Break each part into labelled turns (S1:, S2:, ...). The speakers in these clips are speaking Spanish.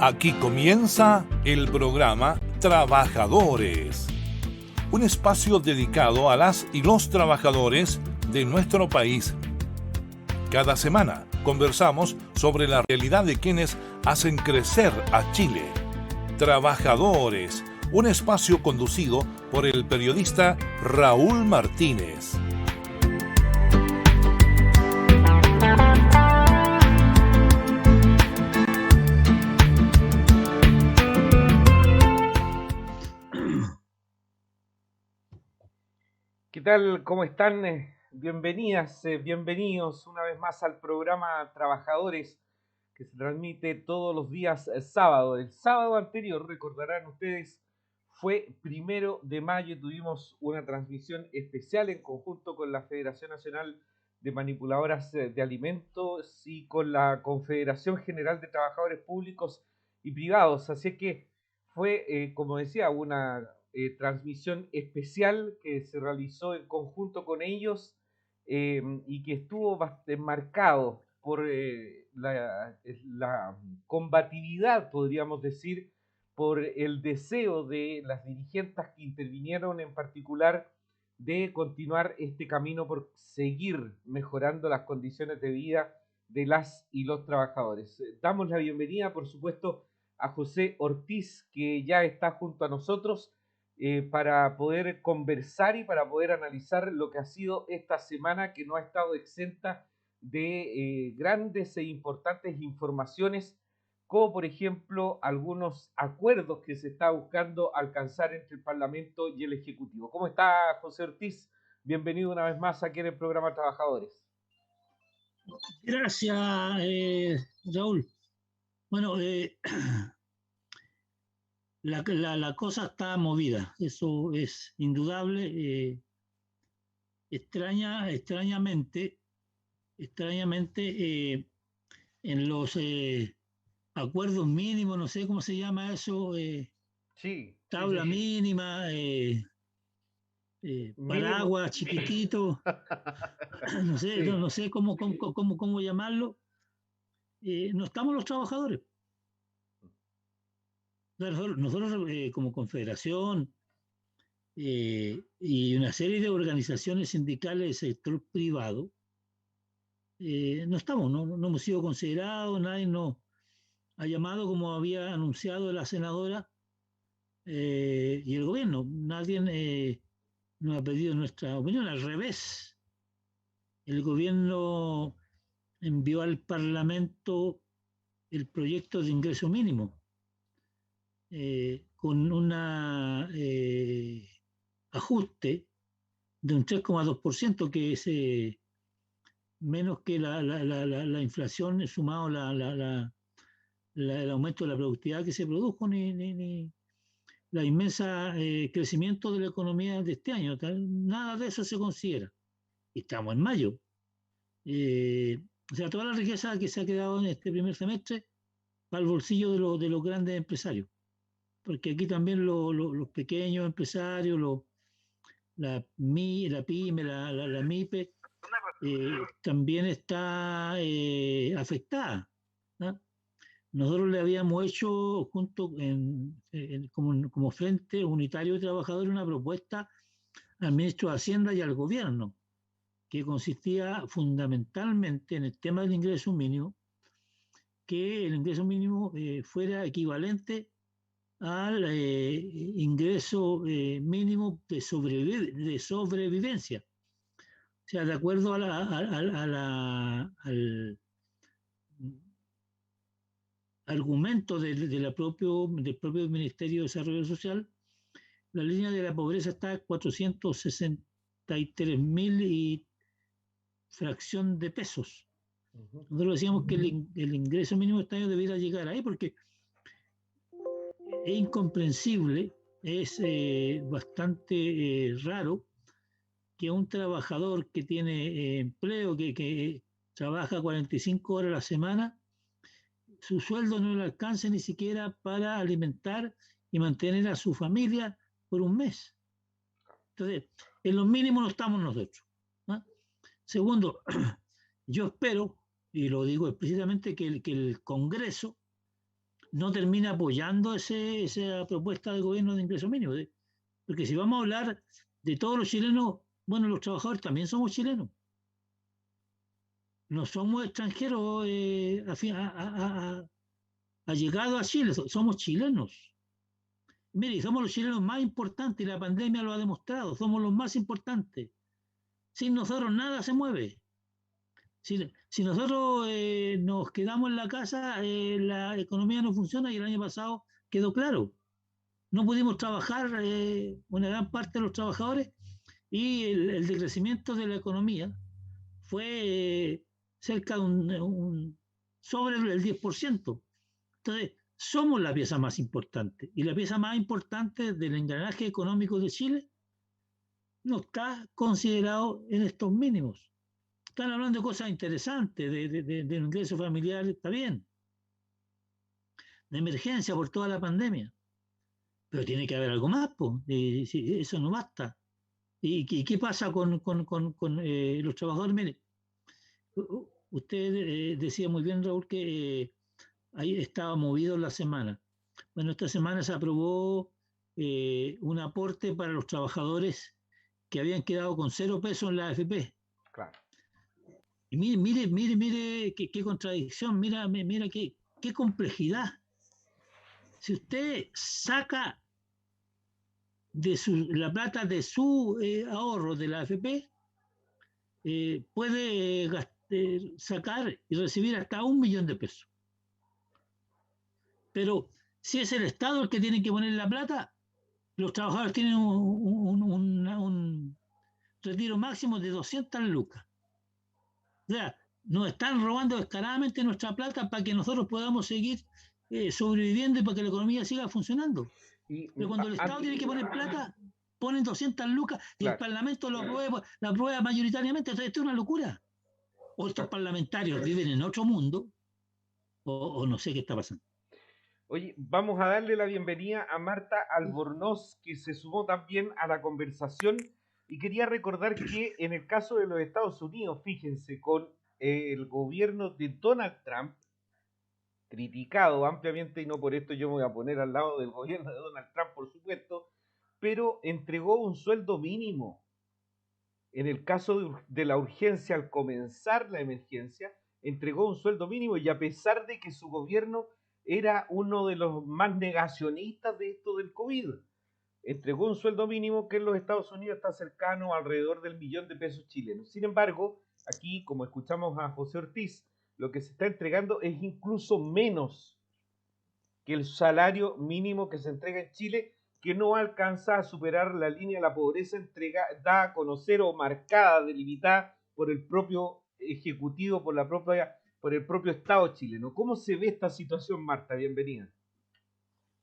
S1: Aquí comienza el programa Trabajadores, un espacio dedicado a las y los trabajadores de nuestro país. Cada semana conversamos sobre la realidad de quienes hacen crecer a Chile. Trabajadores, un espacio conducido por el periodista Raúl Martínez.
S2: ¿Qué tal? ¿Cómo están? Bienvenidas, bienvenidos una vez más al programa Trabajadores que se transmite todos los días sábado. El sábado anterior, recordarán ustedes, fue 1 de mayo y tuvimos una transmisión especial en conjunto con la Federación Nacional de Manipuladoras de Alimentos y con la Confederación General de Trabajadores Públicos y Privados. Así que fue, como decía, una transmisión especial que se realizó en conjunto con ellos y que estuvo marcado por la combatividad, podríamos decir, por el deseo de las dirigentes que intervinieron en particular de continuar este camino por seguir mejorando las condiciones de vida de las y los trabajadores. Damos la bienvenida, por supuesto, a José Ortiz, que ya está junto a nosotros para poder conversar y para poder analizar lo que ha sido esta semana, que no ha estado exenta de grandes e importantes informaciones, como por ejemplo algunos acuerdos que se está buscando alcanzar entre el Parlamento y el Ejecutivo. ¿Cómo está, José Ortiz? Bienvenido una vez más aquí en el programa Trabajadores.
S3: Gracias, Raúl. Bueno, la cosa está movida, eso es indudable. Extrañamente, en los acuerdos mínimos, no sé cómo se llama eso, tabla mínima, paraguas chiquitito, no sé cómo llamarlo. No estamos los trabajadores. Nosotros como confederación y una serie de organizaciones sindicales del sector privado, no estamos, no hemos sido considerados, nadie nos ha llamado como había anunciado la senadora y el gobierno, nadie nos ha pedido nuestra opinión, al revés. El gobierno envió al Parlamento el proyecto de ingreso mínimo con un ajuste de un 3,2%, que es menos que la inflación sumado el aumento de la productividad que se produjo, ni la inmensa crecimiento de la economía de este año. Nada de eso se considera. Y estamos en mayo. O sea, toda la riqueza que se ha quedado en este primer semestre va al bolsillo de los grandes empresarios. Porque aquí también los pequeños empresarios, la PYME, la MIPE, también está afectada, ¿no? Nosotros le habíamos hecho junto como Frente Unitario de Trabajadores una propuesta al ministro de Hacienda y al gobierno, que consistía fundamentalmente en el tema del ingreso mínimo, que el ingreso mínimo fuera equivalente al ingreso mínimo de sobrevivencia. O sea, de acuerdo al argumento del propio Ministerio de Desarrollo Social, la línea de la pobreza está a 463.000 y fracción de pesos. Nosotros decíamos que el ingreso mínimo de este año debiera llegar ahí, porque es incomprensible, es bastante raro que un trabajador que tiene empleo, que trabaja 45 horas a la semana, su sueldo no le alcance ni siquiera para alimentar y mantener a su familia por un mes. Entonces, en los mínimos no estamos nosotros, ¿no? Segundo, yo espero, y lo digo explícitamente, que el Congreso no termina apoyando esa propuesta del gobierno de ingreso mínimo. Porque si vamos a hablar de todos los chilenos, bueno, los trabajadores también somos chilenos. No somos extranjeros allegados a Chile, somos chilenos. Mire, somos los chilenos más importantes y la pandemia lo ha demostrado, somos los más importantes. Sin nosotros nada se mueve. Si nosotros nos quedamos en la casa, la economía no funciona y el año pasado quedó claro. No pudimos trabajar una gran parte de los trabajadores y el decrecimiento de la economía fue cerca de sobre el 10%. Entonces, somos la pieza más importante y la pieza más importante del engranaje económico de Chile no está considerado en estos mínimos. Están hablando de cosas interesantes, de ingreso familiar, está bien, de emergencia por toda la pandemia, pero tiene que haber algo más, pues, eso no basta. ¿Y qué pasa con los trabajadores? Mire, usted decía muy bien, Raúl, que ahí estaba movido la semana. Bueno, esta semana se aprobó un aporte para los trabajadores que habían quedado con 0 pesos en la AFP.
S2: Claro.
S3: Y mire qué contradicción, mira qué complejidad. Si usted saca la plata de su ahorro de la AFP, puede sacar y recibir hasta 1 millón de pesos. Pero si es el Estado el que tiene que poner la plata, los trabajadores tienen un retiro máximo de 200 lucas. O sea, nos están robando descaradamente nuestra plata para que nosotros podamos seguir sobreviviendo y para que la economía siga funcionando. Pero cuando el Estado tiene que poner plata, ponen 200 lucas y claro, el Parlamento la aprueba mayoritariamente. Entonces, esto es una locura. O estos parlamentarios viven en otro mundo, o no sé qué está pasando.
S2: Oye, vamos a darle la bienvenida a Marta Albornoz, que se sumó también a la conversación. Y quería recordar que en el caso de los Estados Unidos, fíjense, con el gobierno de Donald Trump, criticado ampliamente, y no por esto yo me voy a poner al lado del gobierno de Donald Trump, por supuesto, pero entregó un sueldo mínimo. En el caso de la urgencia, al comenzar la emergencia, entregó un sueldo mínimo y a pesar de que su gobierno era uno de los más negacionistas de esto del COVID, entregó un sueldo mínimo que en los Estados Unidos está cercano alrededor del 1.000.000 de pesos chilenos. Sin embargo, aquí, como escuchamos a José Ortiz, lo que se está entregando es incluso menos que el salario mínimo que se entrega en Chile, que no alcanza a superar la línea de la pobreza da a conocer o marcada, delimitada por el propio Ejecutivo, por el propio Estado chileno. ¿Cómo se ve esta situación, Marta? Bienvenida.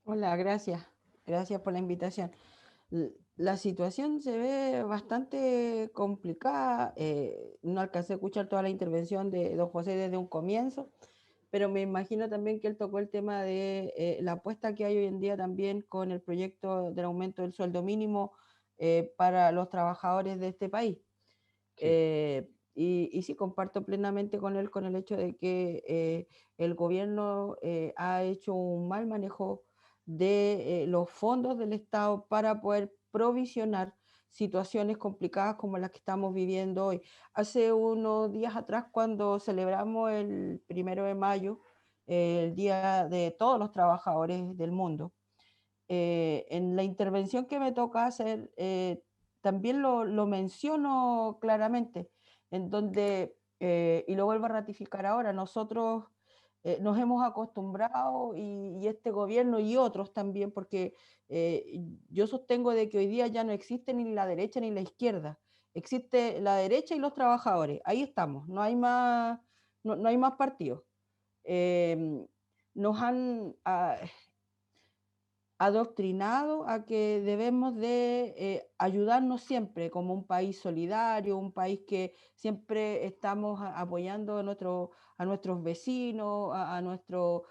S4: Hola, gracias. Gracias por la invitación. La situación se ve bastante complicada. No alcancé a escuchar toda la intervención de don José desde un comienzo, pero me imagino también que él tocó el tema de la apuesta que hay hoy en día también con el proyecto del aumento del sueldo mínimo para los trabajadores de este país. Sí. Y sí, comparto plenamente con él con el hecho de que el gobierno ha hecho un mal manejo de los fondos del Estado para poder provisionar situaciones complicadas como las que estamos viviendo hoy. Hace unos días atrás, cuando celebramos el 1 de mayo, el Día de todos los trabajadores del mundo, en la intervención que me toca hacer, también lo menciono claramente, en donde, y lo vuelvo a ratificar ahora, nosotros nos hemos acostumbrado y este gobierno y otros también, porque yo sostengo de que hoy día ya no existe ni la derecha ni la izquierda, existe la derecha y los trabajadores, ahí estamos, no hay más, no hay más partidos. Nos han adoctrinado a que debemos de ayudarnos siempre como un país solidario, un país que siempre estamos apoyando a nuestros vecinos, a nuestros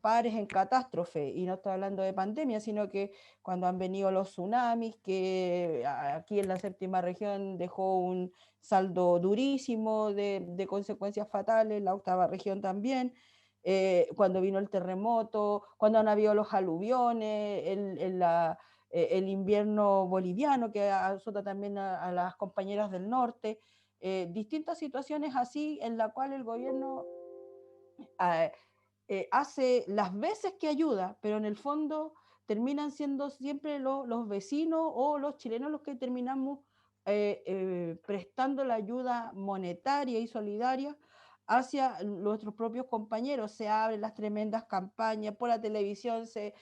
S4: pares en catástrofe. Y no estoy hablando de pandemia, sino que cuando han venido los tsunamis, que aquí en la séptima región dejó un saldo durísimo de consecuencias fatales, la octava región también. cuando vino el terremoto, cuando han habido los aluviones, el invierno boliviano que azota también a las compañeras del norte, distintas situaciones así en la cual el gobierno hace las veces que ayuda, pero en el fondo terminan siendo siempre los vecinos o los chilenos los que terminamos prestando la ayuda monetaria y solidaria hacia nuestros propios compañeros. Se abren las tremendas campañas, por la televisión se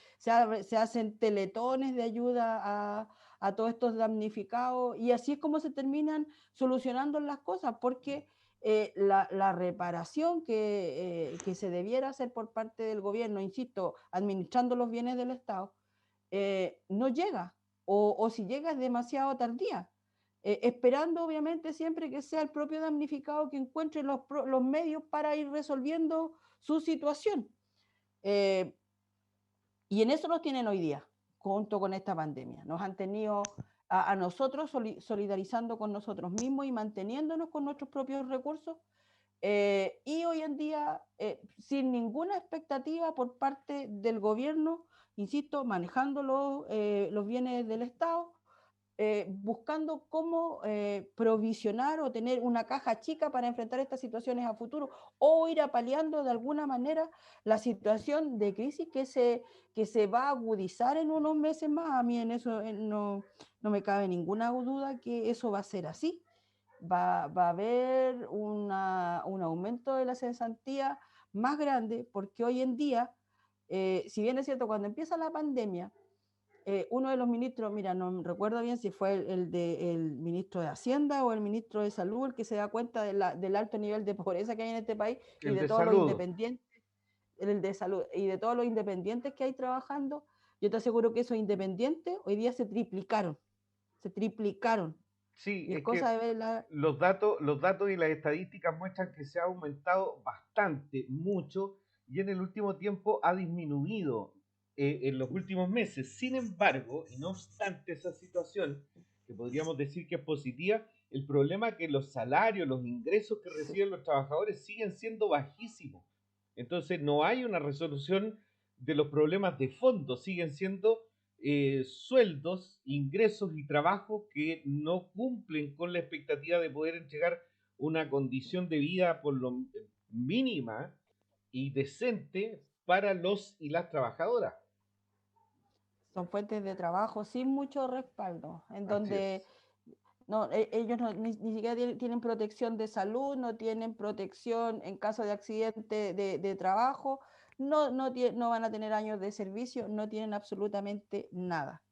S4: hacen teletones de ayuda a todos estos damnificados, y así es como se terminan solucionando las cosas, porque la reparación que se debiera hacer por parte del gobierno, insisto, administrando los bienes del Estado, no llega, o si llega es demasiado tardía, esperando obviamente siempre que sea el propio damnificado que encuentre los medios para ir resolviendo su situación. Y en eso nos tienen hoy día, junto con esta pandemia. Nos han tenido a nosotros solidarizando con nosotros mismos y manteniéndonos con nuestros propios recursos, y hoy en día sin ninguna expectativa por parte del gobierno, insisto, manejando los bienes del Estado, buscando cómo provisionar o tener una caja chica para enfrentar estas situaciones a futuro, o ir apaleando de alguna manera la situación de crisis que se va a agudizar en unos meses más. A mí en eso no me cabe ninguna duda que eso va a ser así. Va a haber un aumento de la cesantía más grande, porque hoy en día, si bien es cierto, cuando empieza la pandemia, uno de los ministros, mira, no recuerdo bien si fue el ministro de Hacienda o el ministro de Salud, el que se da cuenta del alto nivel de pobreza que hay en este país y de todos los independientes, el de salud, y de todos los independientes que hay trabajando. Yo te aseguro que esos independientes hoy día se triplicaron.
S2: Sí,
S4: Y es
S2: es
S4: cosa
S2: que
S4: de ver
S2: los datos y las estadísticas muestran que se ha aumentado bastante, mucho, y en el último tiempo ha disminuido en los últimos meses. Sin embargo, y no obstante esa situación, que podríamos decir que es positiva, el problema es que los salarios, los ingresos que reciben los trabajadores siguen siendo bajísimos. Entonces no hay una resolución de los problemas de fondo, siguen siendo sueldos, ingresos y trabajos que no cumplen con la expectativa de poder entregar una condición de vida por lo mínima y decente para los y las trabajadoras.
S4: son fuentes de trabajo sin mucho respaldo, en
S2: Así
S4: donde
S2: es.
S4: ellos ni siquiera tienen protección de salud, no tienen protección en caso de accidente de trabajo, no van a tener años de servicio, no tienen absolutamente nada.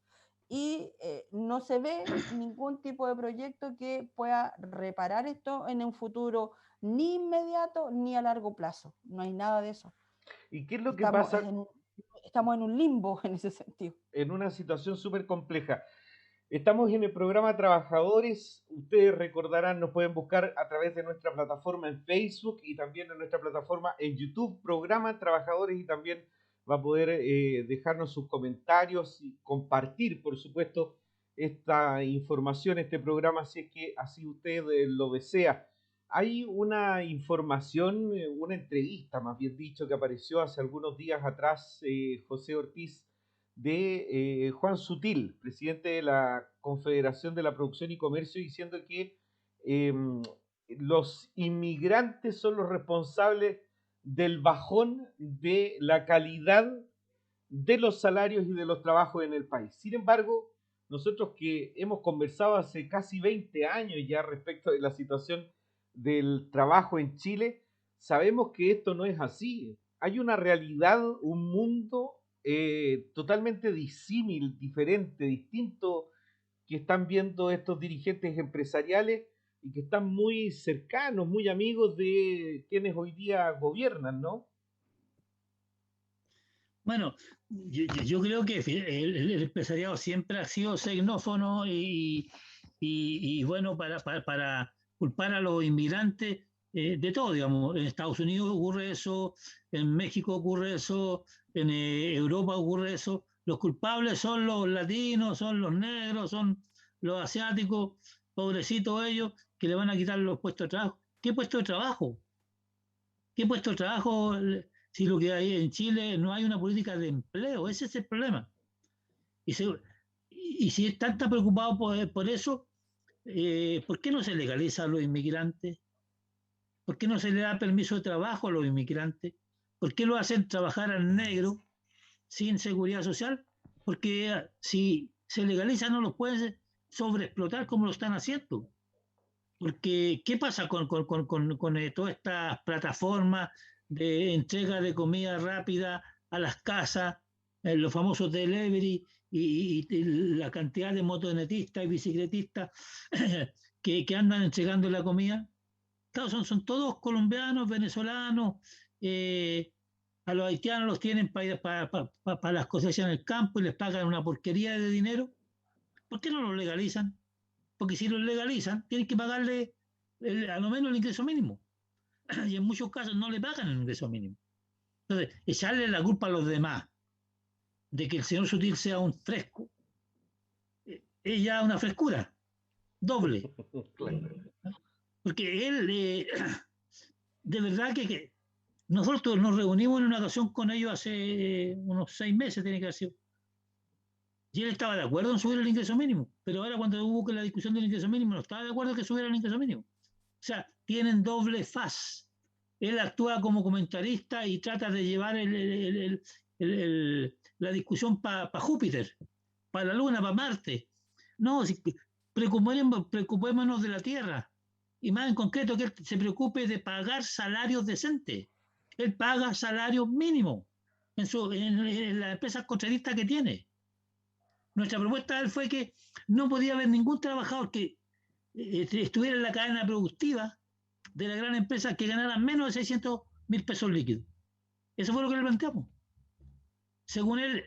S4: Y no se ve ningún tipo de proyecto que pueda reparar esto en un futuro ni inmediato ni a largo plazo. No hay nada de eso.
S2: ¿Y qué es lo que
S4: Estamos
S2: pasa
S4: en un limbo en ese sentido.
S2: en una situación súper compleja? Estamos en el programa Trabajadores. Ustedes recordarán, nos pueden buscar a través de nuestra plataforma en Facebook y también en nuestra plataforma en YouTube, Programa Trabajadores, y también va a poder dejarnos sus comentarios y compartir, por supuesto, esta información, este programa, si es que así usted lo desea. Hay una información, una entrevista, más bien dicho, que apareció hace algunos días atrás, José Ortiz, de Juan Sutil, presidente de la Confederación de la Producción y Comercio, diciendo que eh, los inmigrantes son los responsables del bajón de la calidad de los salarios y de los trabajos en el país. Sin embargo, nosotros que hemos conversado hace casi 20 años ya respecto de la situación del trabajo en Chile, sabemos que esto no es así. Hay una realidad, un mundo totalmente disímil, diferente, distinto, que están viendo estos dirigentes empresariales y que están muy cercanos, muy amigos de quienes hoy día gobiernan, ¿no?
S3: Bueno, yo creo que el empresariado siempre ha sido xenófono y bueno, para culpar a los inmigrantes de todo, digamos. En Estados Unidos ocurre eso, en México ocurre eso, en Europa ocurre eso. Los culpables son los latinos, son los negros, son los asiáticos, pobrecitos ellos, que le van a quitar los puestos de trabajo. ¿Qué puesto de trabajo? ¿Qué puesto de trabajo? Si lo que hay en Chile no hay una política de empleo, ese es el problema. Y, y si están tan preocupados por eso, ¿por qué no se legaliza a los inmigrantes? ¿Por qué no se le da permiso de trabajo a los inmigrantes? ¿Por qué lo hacen trabajar al negro sin seguridad social? Porque si se legaliza no los pueden sobreexplotar como lo están haciendo. Porque, ¿qué pasa con todas estas plataformas de entrega de comida rápida a las casas, los famosos delivery y la cantidad de motonetistas y bicicletistas que andan entregando la comida? Claro, son todos colombianos, venezolanos, a los haitianos los tienen para las cosechas en el campo y les pagan una porquería de dinero. ¿Por qué no los legalizan? Porque si los legalizan, tienen que pagarle a lo menos el ingreso mínimo. Y en muchos casos no le pagan el ingreso mínimo. Entonces, echarle la culpa a los demás de que el señor Sutil sea un fresco, es ya una frescura doble. Porque él, de verdad que nosotros nos reunimos en una ocasión con ellos hace unos 6 meses, tiene que haber sido. Y él estaba de acuerdo en subir el ingreso mínimo, pero ahora cuando hubo la discusión del ingreso mínimo, no estaba de acuerdo en que subiera el ingreso mínimo. O sea, tienen doble faz. Él actúa como comentarista y trata de llevar la discusión para Júpiter, para la Luna, para Marte. No, si, preocupémonos de la Tierra. Y más en concreto que él se preocupe de pagar salarios decentes. Él paga salario mínimo en las empresas contratistas que tiene. Nuestra propuesta fue que no podía haber ningún trabajador que estuviera en la cadena productiva de la gran empresa que ganara menos de 600.000 pesos líquidos. Eso fue lo que le planteamos. Según él,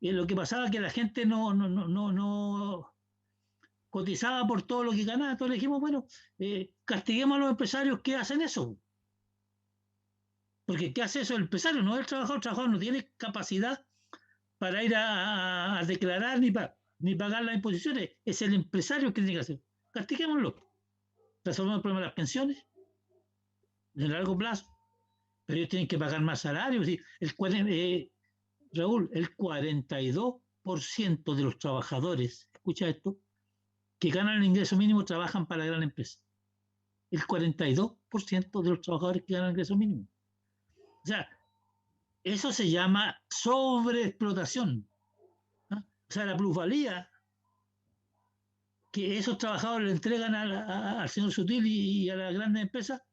S3: lo que pasaba es que la gente no cotizaba por todo lo que ganaba. Entonces le dijimos, bueno, castiguemos a los empresarios que hacen eso. Porque ¿qué hace eso el empresario? No es el trabajador no tiene capacidad para ir a declarar ni pagar las imposiciones. Es el empresario que tiene que hacer. Castiguémoslo. Resolvemos el problema de las pensiones de largo plazo, pero ellos tienen que pagar más salarios. Raúl, el 42% de los trabajadores, escucha esto, que ganan el ingreso mínimo trabajan para la gran empresa. El 42% de los trabajadores que ganan el ingreso mínimo. O sea, eso se llama sobreexplotación. ¿Ah? O sea, la plusvalía que esos trabajadores le entregan al señor Sutil y a las grandes empresas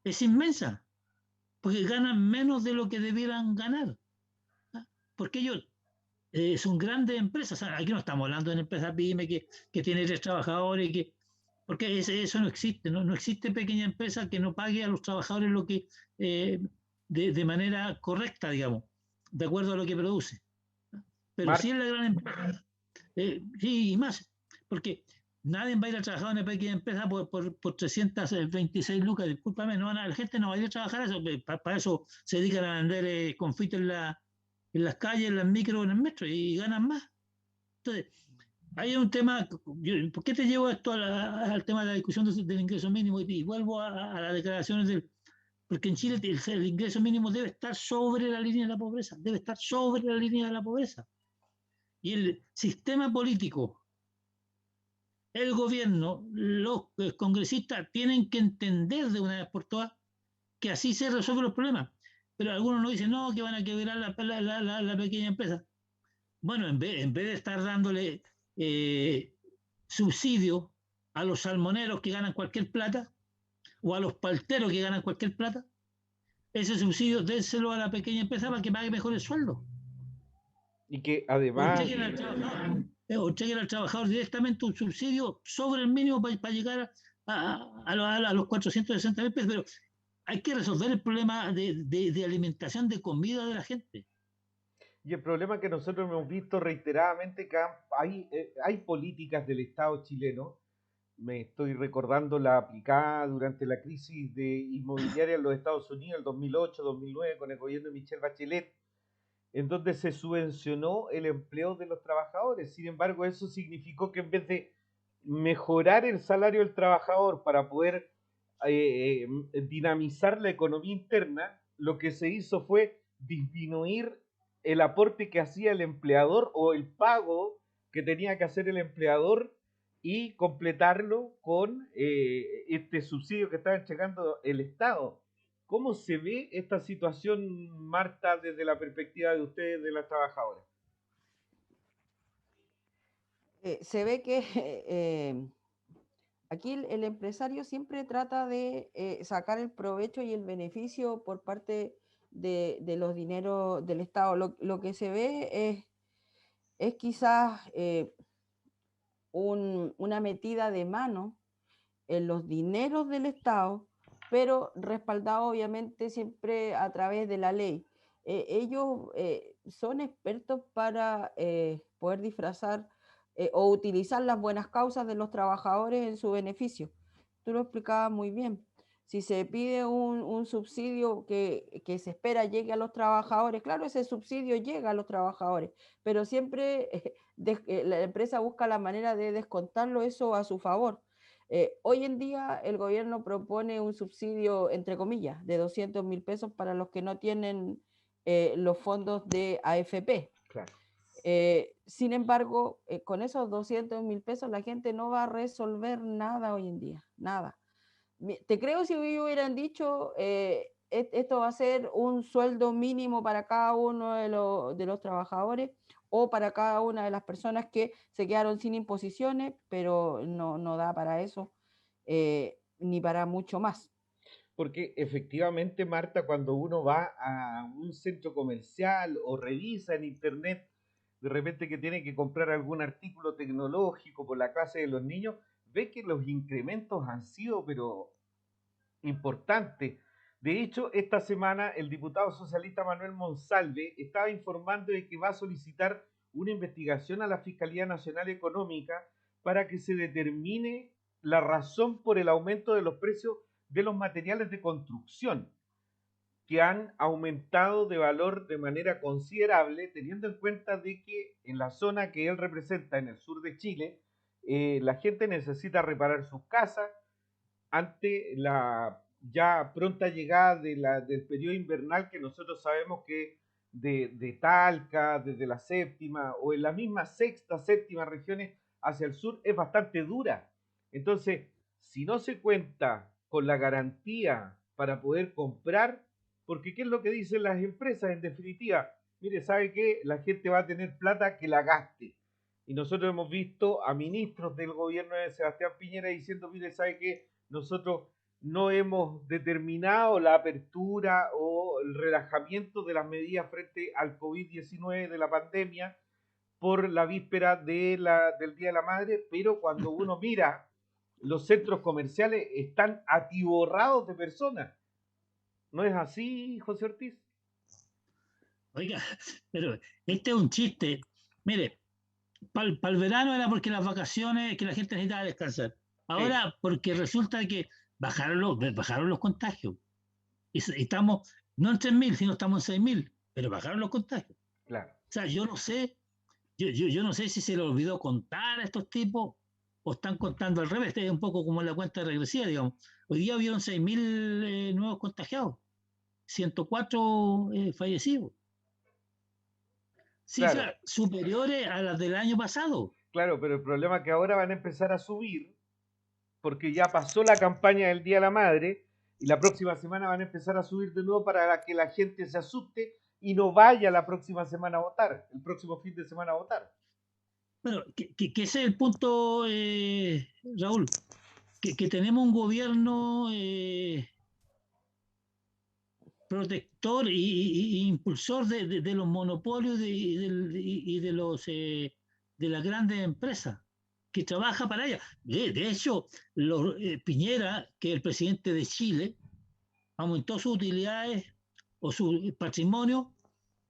S3: es inmensa, porque ganan menos de lo que debieran ganar. ¿Ah? Porque ellos son grandes empresas. Aquí no estamos hablando de una empresa pyme que tiene 3 trabajadores, porque eso no existe. No existe pequeña empresa que no pague a los trabajadores lo que de manera correcta, digamos, de acuerdo a lo que produce. Pero sí en la gran empresa, sí, y más, porque nadie va a ir a trabajar en una pequeña empresa por 326 lucas, discúlpame, la gente no va a ir a trabajar eso, para eso se dedican a vender confites en las calles, en las micros, en el metro, y ganan más. Entonces, hay un tema, ¿por qué te llevo esto al tema de la discusión del ingreso mínimo? Y vuelvo a las declaraciones porque en Chile el ingreso mínimo debe estar sobre la línea de la pobreza, debe estar sobre la línea de la pobreza. Y el sistema político, el gobierno, los congresistas tienen que entender de una vez por todas que así se resuelven los problemas. Pero algunos nos dicen, no, que van a quebrar la pequeña empresa. Bueno, en vez de estar dándole subsidio a los salmoneros que ganan cualquier plata, o a los palteros que ganan cualquier plata, ese subsidio déselo a la pequeña empresa para que pague mejor el sueldo.
S2: Y que además...
S3: O entreguen al trabajador directamente un subsidio sobre el mínimo para llegar a los 460.000 pesos. Pero hay que resolver el problema de alimentación, de comida de la gente.
S2: Y el problema que nosotros hemos visto reiteradamente que hay políticas del Estado chileno. Me estoy recordando la aplicada durante la crisis inmobiliaria en los Estados Unidos, el 2008-2009, con el gobierno de Michelle Bachelet, en donde se subvencionó el empleo de los trabajadores. Sin embargo, eso significó que en vez de mejorar el salario del trabajador para poder dinamizar la economía interna, lo que se hizo fue disminuir el aporte que hacía el empleador o el pago que tenía que hacer el empleador y completarlo con este subsidio que estaba entregando el Estado. ¿Cómo se ve esta situación, Marta, desde la perspectiva de ustedes, de las trabajadoras?
S4: Se ve que aquí el empresario siempre trata de sacar el provecho y el beneficio por parte de los dineros del Estado. Lo que se ve es quizás una metida de mano en los dineros del Estado, pero respaldado obviamente siempre a través de la ley. Ellos son expertos para poder disfrazar o utilizar las buenas causas de los trabajadores en su beneficio. Tú lo explicabas muy bien. Si se pide un subsidio que se espera llegue a los trabajadores, claro, ese subsidio llega a los trabajadores, pero siempre la empresa busca la manera de descontarlo eso a su favor. Hoy en día el gobierno propone un subsidio, entre comillas, de 200.000 pesos para los que no tienen los fondos de AFP.
S2: Claro.
S4: Sin embargo, con esos 200.000 pesos la gente no va a resolver nada hoy en día, nada. Te creo si hubieran dicho, esto va a ser un sueldo mínimo para cada uno de los trabajadores o para cada una de las personas que se quedaron sin imposiciones, pero no da para eso, ni para mucho más.
S2: Porque efectivamente, Marta, cuando uno va a un centro comercial o revisa en internet, de repente que tiene que comprar algún artículo tecnológico por la clase de los niños, ve que los incrementos han sido, pero importantes. De hecho, esta semana el diputado socialista Manuel Monsalve estaba informando de que va a solicitar una investigación a la Fiscalía Nacional Económica para que se determine la razón por el aumento de los precios de los materiales de construcción, que han aumentado de valor de manera considerable, teniendo en cuenta de que en la zona que él representa, en el sur de Chile, la gente necesita reparar sus casas ante la ya pronta llegada del periodo invernal, que nosotros sabemos que de Talca, desde la séptima o en la misma sexta, séptima regiones hacia el sur es bastante dura. Entonces, si no se cuenta con la garantía para poder comprar, porque ¿qué es lo que dicen las empresas en definitiva? Mire, ¿sabe qué? La gente va a tener plata que la gaste. Y nosotros hemos visto a ministros del gobierno de Sebastián Piñera diciendo, mire, ¿sabe qué? Nosotros no hemos determinado la apertura o el relajamiento de las medidas frente al COVID-19 de la pandemia por la víspera del Día de la Madre, pero cuando uno mira, los centros comerciales están atiborrados de personas. ¿No es así, José Ortiz?
S3: Oiga, pero este es un chiste. Mire, para el verano era porque las vacaciones, que la gente necesitaba descansar. Ahora, porque resulta que bajaron los contagios. Y estamos, no en 3.000, sino estamos en 6.000, pero bajaron los contagios.
S2: Claro.
S3: O sea, yo no sé si se le olvidó contar a estos tipos o están contando al revés. Este es un poco como la cuenta regresiva, digamos. Hoy día hubieron 6.000 nuevos contagiados, 104 fallecidos. Cifras
S2: Claro.
S3: superiores a las del año pasado.
S2: Claro, pero el problema es que ahora van a empezar a subir porque ya pasó la campaña del Día de la Madre y la próxima semana van a empezar a subir de nuevo para que la gente se asuste y no vaya la próxima semana a votar, el próximo fin de semana a votar.
S3: Bueno, que ese es el punto, Raúl, que tenemos un gobierno protector y impulsor de los monopolios y de las grandes empresas que trabaja para ellas. De hecho, Piñera, que es el presidente de Chile, aumentó sus utilidades o su patrimonio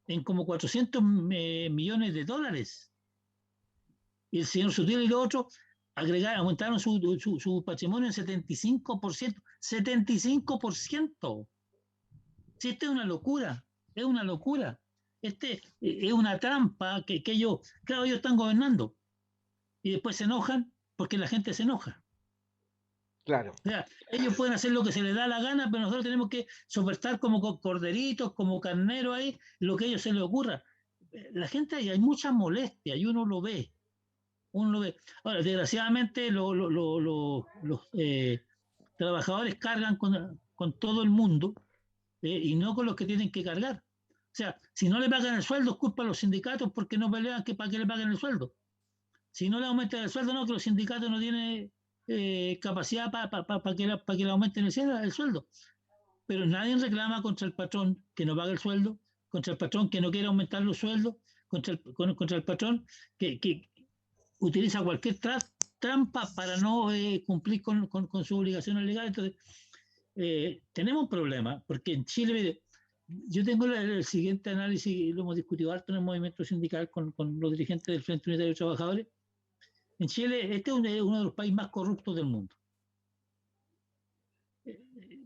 S3: en como 400 millones de dólares. Y el señor Sutil y los otros aumentaron su patrimonio en 75%. 75%. Si esta es una locura, es una locura. Es una trampa que ellos, claro, ellos están gobernando. Y después se enojan porque la gente se enoja.
S2: Claro.
S3: O sea, ellos pueden hacer lo que se les da la gana, pero nosotros tenemos que soportar como corderitos, como carneros ahí, lo que a ellos se les ocurra. La gente, hay mucha molestia y uno lo ve. Ahora, desgraciadamente, los trabajadores cargan con todo el mundo y no con los que tienen que cargar. O sea, si no le pagan el sueldo, es culpa de los sindicatos porque no pelean para que le paguen el sueldo. Si no le aumentan el sueldo, no, que los sindicatos no tienen capacidad para que le aumenten el sueldo. Pero nadie reclama contra el patrón que no paga el sueldo, contra el patrón que no quiere aumentar los sueldos, contra el patrón que utiliza cualquier trampa para no cumplir con sus obligaciones legales. Entonces, tenemos un problema, porque en Chile, mire, yo tengo el siguiente análisis, y lo hemos discutido harto en el movimiento sindical con los dirigentes del Frente Unitario de Trabajadores. En Chile, este es uno de los países más corruptos del mundo.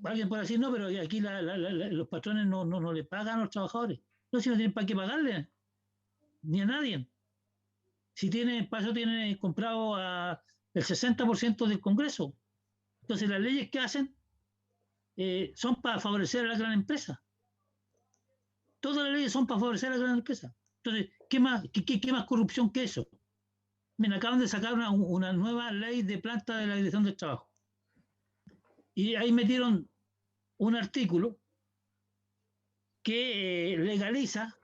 S3: Alguien puede decir, no, pero aquí los patrones no le pagan a los trabajadores. No, si no tienen para qué pagarle, ni a nadie. Si tienen, para eso tienen comprado el 60% del Congreso. Entonces, las leyes que hacen son para favorecer a la gran empresa. Todas las leyes son para favorecer a la gran empresa. Entonces, ¿qué más corrupción que eso? Miren, acaban de sacar una nueva ley de planta de la Dirección del Trabajo. Y ahí metieron un artículo que legaliza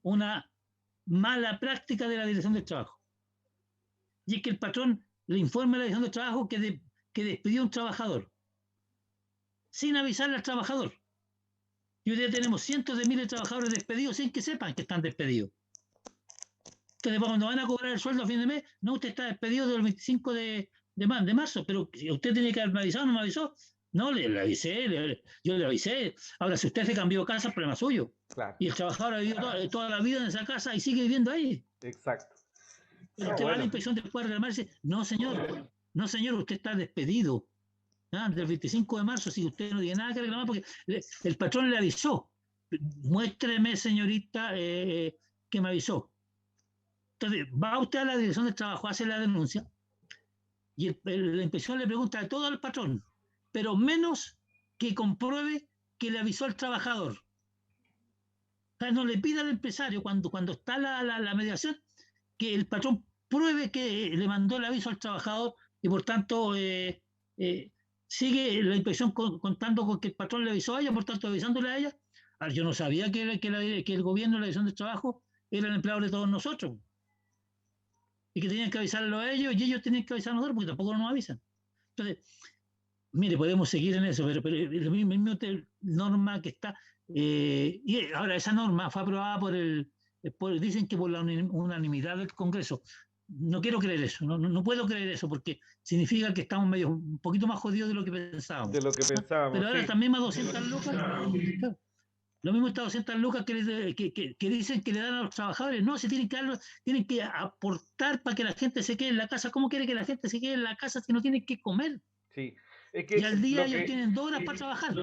S3: una mala práctica de la Dirección del Trabajo. Y es que el patrón le informe a la Dirección del Trabajo que despidió a un trabajador sin avisarle al trabajador. Y hoy día tenemos cientos de miles de trabajadores despedidos sin que sepan que están despedidos. Entonces, cuando van a cobrar el sueldo a fin de mes, no, usted está despedido del 25 de marzo, pero usted tiene que haberme avisado, no me avisó. No, le avisé, yo le avisé. Ahora, si usted se cambió de casa, problema suyo.
S2: Claro.
S3: Y el trabajador ha vivido toda la vida en esa casa y sigue viviendo ahí.
S2: Exacto.
S3: El que va a la inspección después de reclamar dice, no señor, usted está despedido. Del 25 de marzo, si usted no tiene nada que reclamar, porque el patrón le avisó. Muéstreme, señorita, que me avisó. Entonces, va usted a la Dirección del Trabajo, hace la denuncia, y la inspección le pregunta a todo al patrón, pero menos que compruebe que le avisó al trabajador. O sea, no le pida al empresario, cuando está la mediación, que el patrón pruebe que le mandó el aviso al trabajador y por tanto sigue la inspección contando con que el patrón le avisó a ella, por tanto avisándole a ella. Ahora, yo no sabía que el gobierno de la Dirección del Trabajo era el empleador de todos nosotros y que tenían que avisarlo a ellos y ellos tenían que avisar a nosotros porque tampoco nos avisan. Entonces, mire, podemos seguir en eso, pero la misma norma que está, y ahora esa norma fue aprobada dicen que por la unanimidad del Congreso. No quiero creer eso, no puedo creer eso, porque significa que estamos un poquito más jodidos de lo que pensábamos. Pero ahora estas mismas 200 lucas, lo mismo estas 200 lucas que dicen que le dan a los trabajadores, no, se tienen que aportar para que la gente se quede en la casa. ¿Cómo quiere que la gente se quede en la casa si no tienen que comer?
S2: Sí. Es que
S3: y al día ellos tienen 2 horas para trabajar.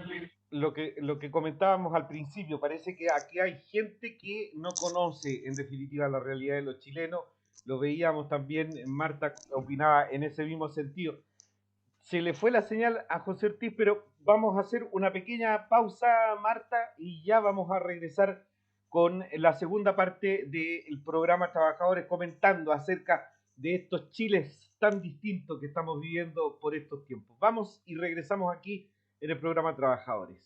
S2: Lo que comentábamos al principio, parece que aquí hay gente que no conoce en definitiva la realidad de los chilenos. Lo veíamos también, Marta opinaba en ese mismo sentido. Se le fue la señal a José Ortiz, pero vamos a hacer una pequeña pausa, Marta, y ya vamos a regresar con la segunda parte del programa Trabajadores, comentando acerca de estos Chiles tan distintos que estamos viviendo por estos tiempos. Vamos y regresamos aquí en el programa Trabajadores.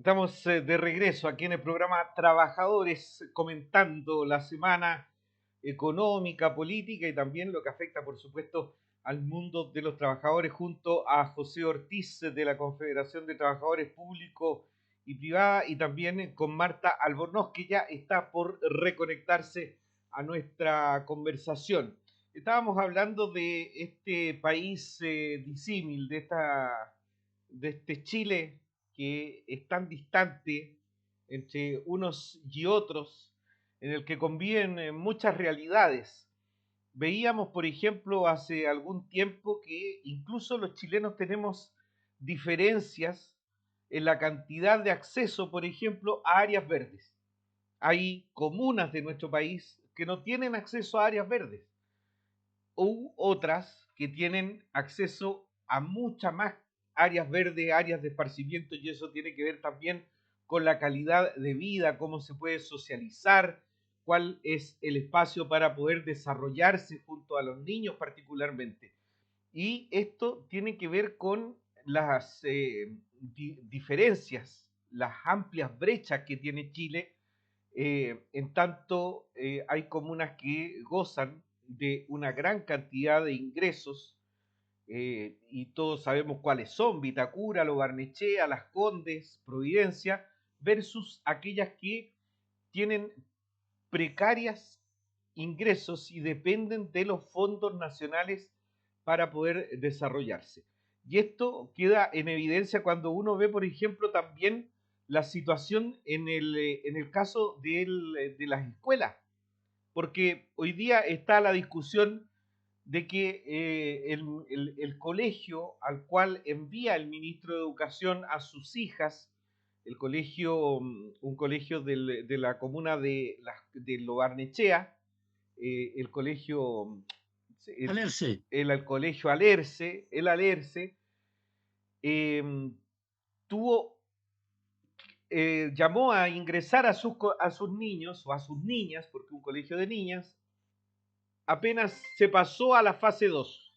S2: Estamos de regreso aquí en el programa Trabajadores, comentando la semana económica, política y también lo que afecta, por supuesto, al mundo de los trabajadores, junto a José Ortiz de la Confederación de Trabajadores Públicos y Privada, y también con Marta Albornoz, que ya está por reconectarse a nuestra conversación. Estábamos hablando de este país disímil, de este Chile que es tan distante entre unos y otros, en el que conviven muchas realidades. Veíamos, por ejemplo, hace algún tiempo que incluso los chilenos tenemos diferencias en la cantidad de acceso, por ejemplo, a áreas verdes. Hay comunas de nuestro país que no tienen acceso a áreas verdes, u otras que tienen acceso a muchas más áreas verdes, áreas de esparcimiento, y eso tiene que ver también con la calidad de vida, cómo se puede socializar, cuál es el espacio para poder desarrollarse junto a los niños particularmente. Y esto tiene que ver con las diferencias, las amplias brechas que tiene Chile, en tanto hay comunas que gozan de una gran cantidad de ingresos, y todos sabemos cuáles son: Vitacura, Lo Barnechea, Las Condes, Providencia, versus aquellas que tienen precarias ingresos y dependen de los fondos nacionales para poder desarrollarse. Y esto queda en evidencia cuando uno ve, por ejemplo, también la situación en el caso de las escuelas, porque hoy día está la discusión de que el colegio al cual envía el ministro de Educación a sus hijas, el colegio, un colegio de la comuna de Lo Barnechea, el colegio,
S3: Alerce.
S2: el colegio Alerce, el Alerce, tuvo, llamó a ingresar a sus niños o a sus niñas, porque un colegio de niñas, apenas se pasó a la fase 2.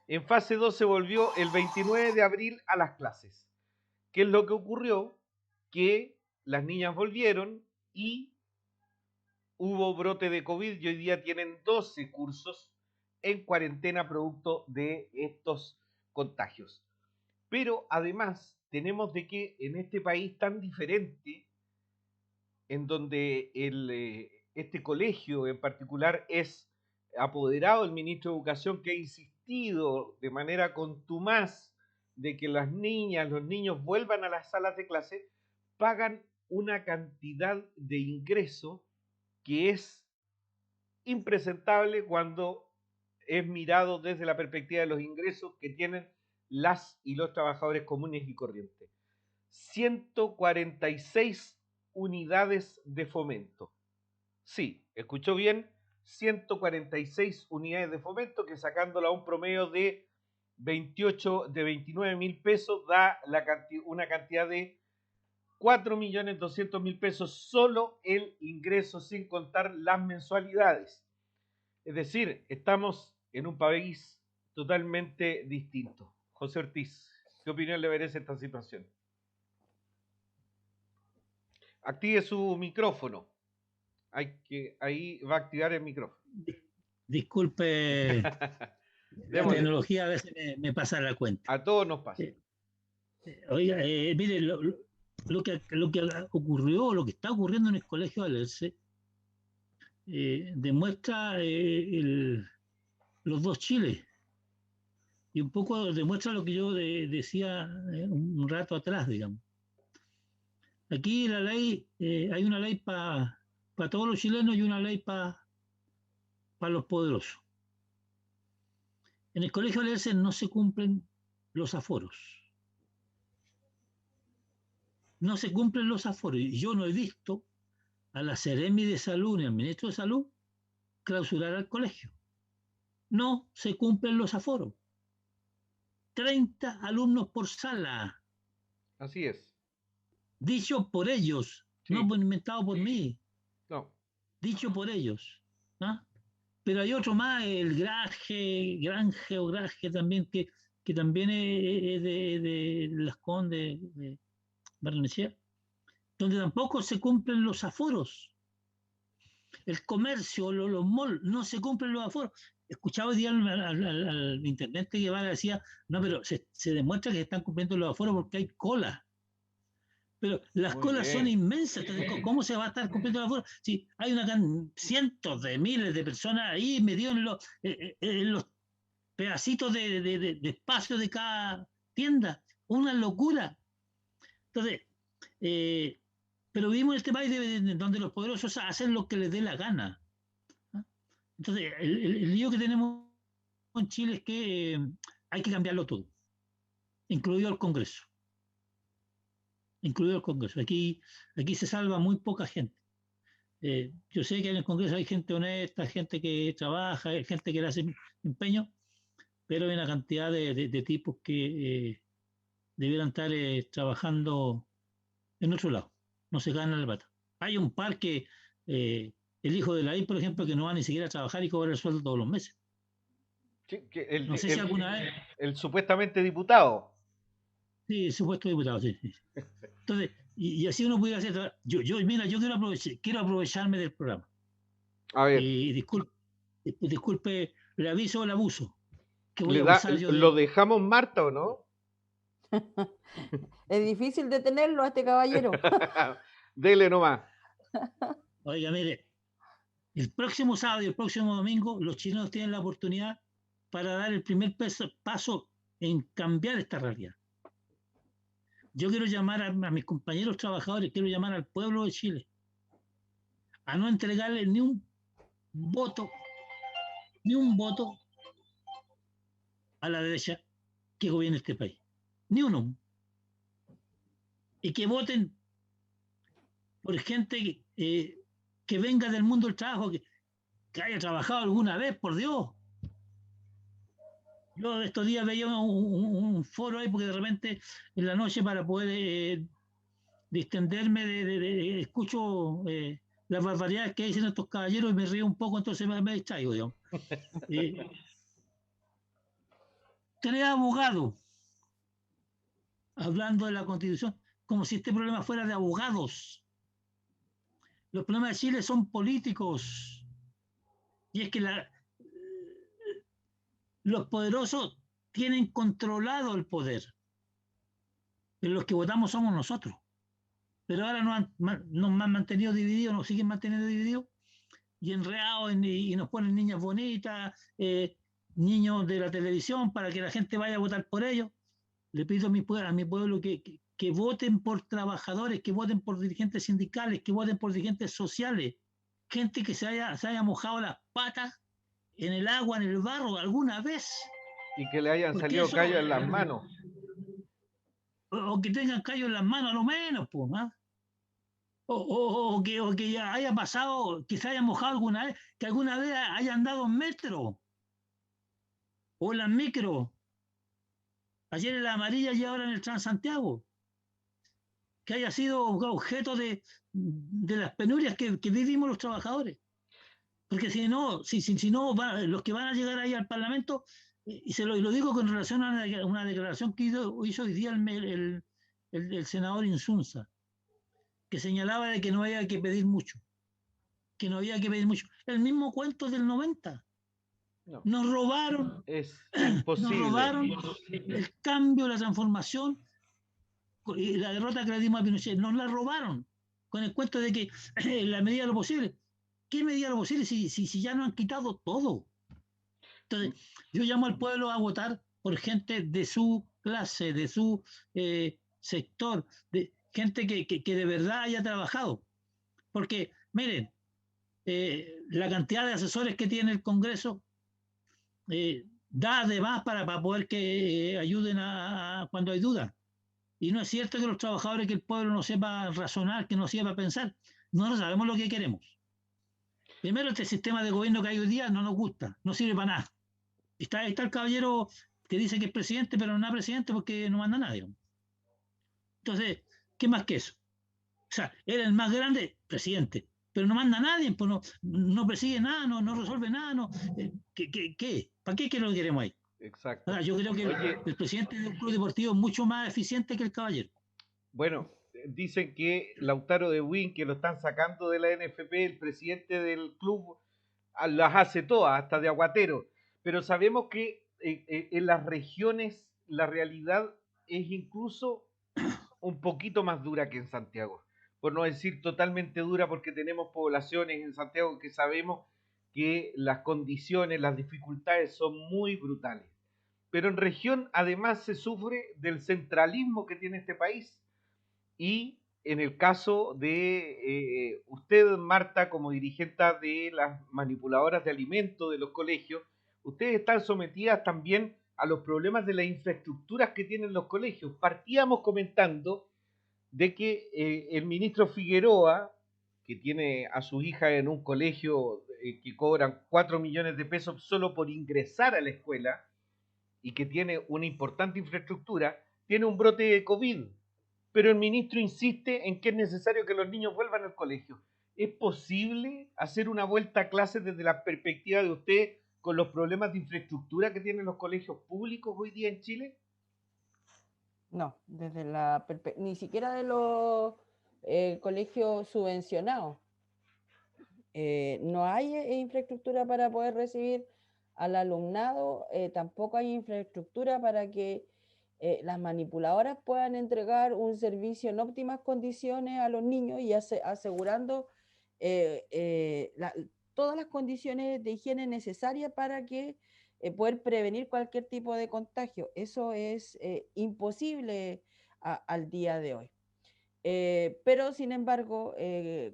S2: En fase 2 se volvió el 29 de abril a las clases. ¿Qué es lo que ocurrió? Que las niñas volvieron y hubo brote de COVID y hoy día tienen 12 cursos en cuarentena producto de estos contagios. Pero además tenemos de que en este país tan diferente, en donde este colegio en particular es apoderado del ministro de Educación, que ha insistido de manera contumaz de que las niñas, los niños vuelvan a las salas de clase, pagan una cantidad de ingreso que es impresentable cuando es mirado desde la perspectiva de los ingresos que tienen las y los trabajadores comunes y corrientes. 146 unidades de fomento. Sí, escuchó bien, 146 unidades de fomento, que sacándola a un promedio de 29.000 pesos da una cantidad de 4.200.000 pesos solo el ingreso, sin contar las mensualidades. Es decir, estamos en un país totalmente distinto. José Ortiz, ¿qué opinión le merece esta situación? Active su micrófono. Ahí va a activar el micrófono.
S3: Disculpe, la tecnología a veces me pasa la cuenta.
S2: A todos nos pasa.
S3: Oiga, mire, lo que ocurrió, lo que está ocurriendo en el colegio Alerce, demuestra los dos Chiles. Y un poco demuestra lo que yo decía un rato atrás, digamos. Aquí la ley, hay una ley para todos los chilenos y una ley para los poderosos. En el colegio Alerce no se cumplen los aforos. No se cumplen los aforos. Y yo no he visto a la Seremi de Salud ni al ministro de Salud clausurar al colegio. No se cumplen los aforos. 30 alumnos por sala.
S2: Así es.
S3: Dicho por ellos, sí. No inventado por mí.
S2: No.
S3: Dicho por ellos. ¿Ah? Pero hay otro más, el Granje o Graje también, que también es de Las Condes, de Barnechea, donde tampoco se cumplen los aforos. El comercio, los malls, no se cumplen los aforos. Escuchaba hoy día al intendente Guevara, decía, no, pero se demuestra que se están cumpliendo los aforos porque hay cola. Pero las
S2: Muy
S3: colas son
S2: bien.
S3: inmensas. Entonces, ¿cómo se va a estar cumpliendo los aforos? Si hay cientos de miles de personas ahí metidos en los pedacitos de espacio de cada tienda. Una locura. Entonces, pero vivimos en este país donde los poderosos hacen lo que les dé la gana. Entonces, el lío que tenemos en Chile es que hay que cambiarlo todo, incluido el Congreso. Incluido el Congreso. Aquí se salva muy poca gente. Yo sé que en el Congreso hay gente honesta, gente que trabaja, gente que le hace empeño, pero hay una cantidad de tipos que debieran estar trabajando en otro lado. No se ganan la pata. Hay un par que, el hijo de la I, por ejemplo, que no va ni siquiera a trabajar y cobra el sueldo todos los meses.
S2: Sí,
S3: No sé si alguna vez.
S2: el supuestamente diputado.
S3: Sí, supuesto diputado, sí. Entonces, y así uno pudiera hacer. Mira, yo quiero aprovecharme del programa.
S2: A ver,
S3: Y disculpe el aviso o el abuso. Que voy a abusar yo
S2: ¿lo dejamos Marta o no?
S4: Es difícil detenerlo a este caballero.
S2: Dele nomás.
S3: Oiga, mire, el próximo sábado y el próximo domingo los chilenos tienen la oportunidad para dar el primer paso en cambiar esta realidad. Yo quiero llamar a mis compañeros trabajadores, quiero llamar al pueblo de Chile a no entregarle ni un voto a la derecha que gobierna este país. Ni uno. Y que voten por gente que venga del mundo del trabajo, que haya trabajado alguna vez, por Dios. Yo estos días veía un foro ahí porque de repente en la noche para poder distenderme escucho las barbaridades que dicen estos caballeros y me río un poco, entonces me distraigo, digamos. 3 abogados hablando de la Constitución como si este problema fuera de abogados. Los problemas de Chile son políticos. Y es que los poderosos tienen controlado el poder. Pero los que votamos somos nosotros. Pero ahora nos han mantenido divididos, nos siguen manteniendo divididos y enredados y nos ponen niñas bonitas, niños de la televisión para que la gente vaya a votar por ellos. Le pido a mi pueblo que voten por trabajadores, que voten por dirigentes sindicales, que voten por dirigentes sociales, gente que se haya mojado las patas en el agua, en el barro alguna vez.
S2: Y que le hayan salido callos en las manos.
S3: O que tengan callos en las manos a lo menos, pues, ¿ah? O que ya haya pasado, que se haya mojado alguna vez, que alguna vez haya andado en metro o en las micro. Ayer en la amarilla y ahora en el Transantiago. Que haya sido objeto de las penurias que vivimos los trabajadores. Porque si no, los que van a llegar ahí al Parlamento, y lo digo con relación a una declaración que hizo hoy día el senador Insunza, que señalaba de que no había que pedir mucho. El mismo cuento del 90. No. Nos robaron.
S2: Es imposible.
S3: Nos robaron el cambio, la transformación y la derrota que le dimos a Pinochet. Nos la robaron con el cuento de que en la medida de lo posible. ¿Qué medida de lo posible si ya nos han quitado todo? Entonces, yo llamo al pueblo a votar por gente de su clase, de su sector, de gente que de verdad haya trabajado. Porque, miren, la cantidad de asesores que tiene el Congreso da de más para poder que ayuden cuando hay dudas. Y no es cierto que los trabajadores, que el pueblo no sepa razonar, que no sepa pensar. No sabemos lo que queremos. Primero, este sistema de gobierno que hay hoy día no nos gusta, no sirve para nada. Está el caballero que dice que es presidente, pero no es presidente porque no manda a nadie. Entonces, ¿qué más que eso? O sea, era el más grande presidente, pero no manda a nadie, pues no persigue nada, no resuelve nada. ¿Qué? ¿Para qué es lo que queremos ahí?
S2: Exacto.
S3: Yo creo que el presidente de un club deportivo es mucho más eficiente que el caballero.
S2: Bueno, dicen que Lautaro de Win, que lo están sacando de la NFP, el presidente del club, las hace todas, hasta de aguatero. Pero sabemos que en las regiones la realidad es incluso un poquito más dura que en Santiago. Por no decir totalmente dura, porque tenemos poblaciones en Santiago que sabemos que las condiciones, las dificultades son muy brutales. Pero en región además se sufre del centralismo que tiene este país. Y en el caso de usted, Marta, como dirigente de las manipuladoras de alimentos de los colegios, ustedes están sometidas también a los problemas de las infraestructuras que tienen los colegios. Partíamos comentando de que el ministro Figueroa, que tiene a su hija en un colegio que cobran 4 millones de pesos solo por ingresar a la escuela y que tiene una importante infraestructura, tiene un brote de COVID. Pero el ministro insiste en que es necesario que los niños vuelvan al colegio. ¿Es posible hacer una vuelta a clases desde la perspectiva de usted con los problemas de infraestructura que tienen los colegios públicos hoy día en Chile?
S4: No, desde ni siquiera de los colegios subvencionados. No hay infraestructura para poder recibir al alumnado, tampoco hay infraestructura para que las manipuladoras puedan entregar un servicio en óptimas condiciones a los niños y asegurando todas las condiciones de higiene necesarias para que poder prevenir cualquier tipo de contagio. Eso es imposible al día de hoy. Pero sin embargo,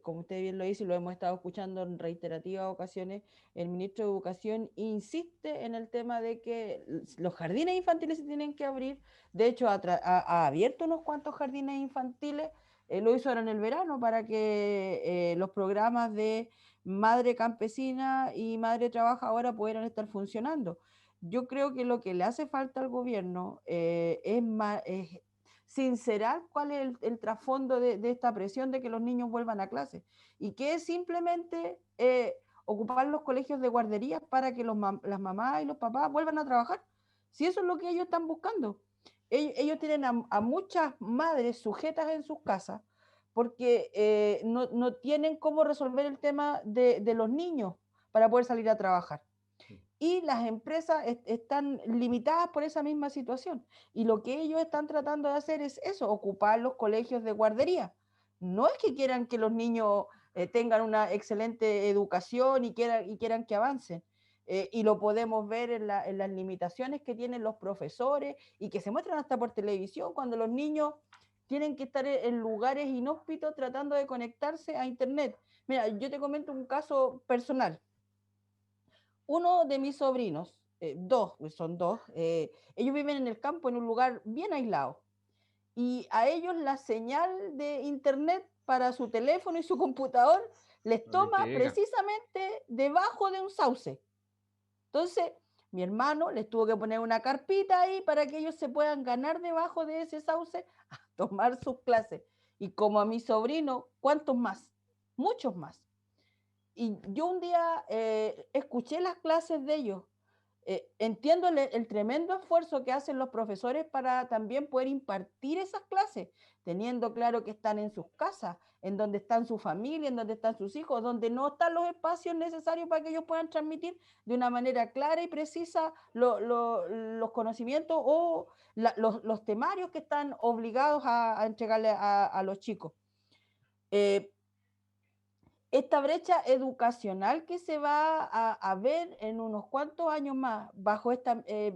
S4: como usted bien lo dice y lo hemos estado escuchando en reiterativas ocasiones, el ministro de Educación insiste en el tema de que los jardines infantiles se tienen que abrir. De hecho, ha abierto unos cuantos jardines infantiles, lo hizo ahora en el verano para que los programas de madre campesina y madre trabajadora pudieran estar funcionando. Yo creo que lo que le hace falta al gobierno es sincerar cuál es el trasfondo de esta presión de que los niños vuelvan a clase y que es simplemente ocupar los colegios de guarderías para que las mamás y los papás vuelvan a trabajar. Si eso es lo que ellos están buscando. Ellos tienen a muchas madres sujetas en sus casas porque no tienen cómo resolver el tema de los niños para poder salir a trabajar. Y las empresas están limitadas por esa misma situación. Y lo que ellos están tratando de hacer es eso, ocupar los colegios de guardería. No es que quieran que los niños tengan una excelente educación y quieran que avancen. Y lo podemos ver en las limitaciones que tienen los profesores y que se muestran hasta por televisión cuando los niños tienen que estar en lugares inhóspitos tratando de conectarse a internet. Mira, yo te comento un caso personal. Uno de mis sobrinos, son dos, ellos viven en el campo en un lugar bien aislado y a ellos la señal de internet para su teléfono y su computador les toma precisamente debajo de un sauce. Entonces, mi hermano les tuvo que poner una carpita ahí para que ellos se puedan ganar debajo de ese sauce a tomar sus clases. Y como a mi sobrino, ¿cuántos más? Muchos más. Y yo un día escuché las clases de ellos. Entiendo el tremendo esfuerzo que hacen los profesores para también poder impartir esas clases, teniendo claro que están en sus casas, en donde están su familia, en donde están sus hijos, donde no están los espacios necesarios para que ellos puedan transmitir de una manera clara y precisa los conocimientos o los temarios que están obligados a entregarle a los chicos. Esta brecha educacional que se va a ver en unos cuantos años más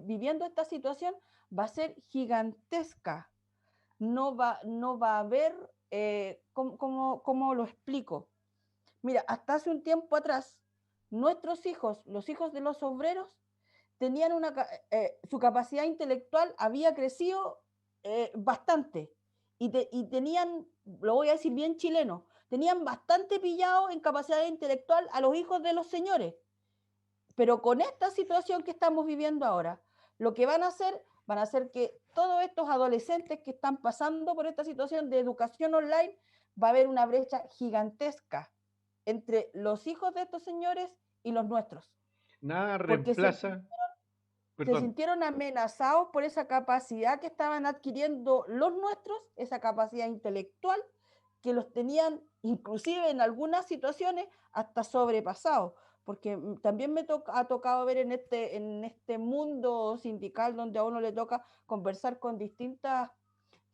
S4: viviendo esta situación va a ser gigantesca. No va a haber, ¿cómo lo explico? Mira, hasta hace un tiempo atrás, nuestros hijos, los hijos de los obreros, tenían su capacidad intelectual había crecido bastante y tenían, lo voy a decir bien chileno, tenían bastante pillado en capacidad intelectual a los hijos de los señores. Pero con esta situación que estamos viviendo ahora, lo que van a hacer que todos estos adolescentes que están pasando por esta situación de educación online, va a haber una brecha gigantesca entre los hijos de estos señores y los nuestros.
S2: Nada reemplaza, Perdón.
S4: sintieron amenazados por esa capacidad que estaban adquiriendo los nuestros, esa capacidad intelectual, que los tenían inclusive en algunas situaciones hasta sobrepasados. Porque también ha tocado ver en este mundo sindical donde a uno le toca conversar con distintas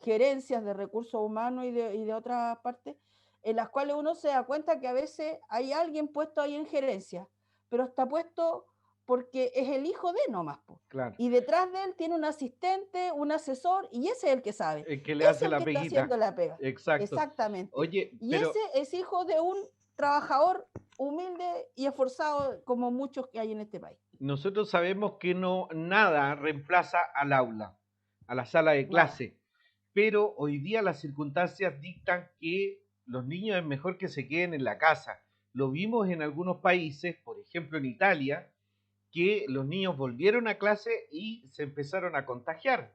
S4: gerencias de recursos humanos y de otras partes, en las cuales uno se da cuenta que a veces hay alguien puesto ahí en gerencia, pero está puesto porque es el hijo de nomás.
S2: Claro.
S4: Y detrás de él tiene un asistente, un asesor, y ese es el que sabe.
S2: El que le
S4: Ese
S2: hace
S4: es el
S2: la
S4: que está
S2: peguita.
S4: haciendo la pega.
S2: Exacto.
S4: Exactamente.
S2: Oye,
S4: y
S2: pero
S4: ese es hijo de un trabajador humilde y esforzado como muchos que hay en este país.
S2: nosotros sabemos que nada reemplaza al aula, a la sala de clase, pero hoy día las circunstancias dictan que los niños es mejor que se queden en la casa. Lo vimos en algunos países, por ejemplo en Italia, que los niños volvieron a clase y se empezaron a contagiar.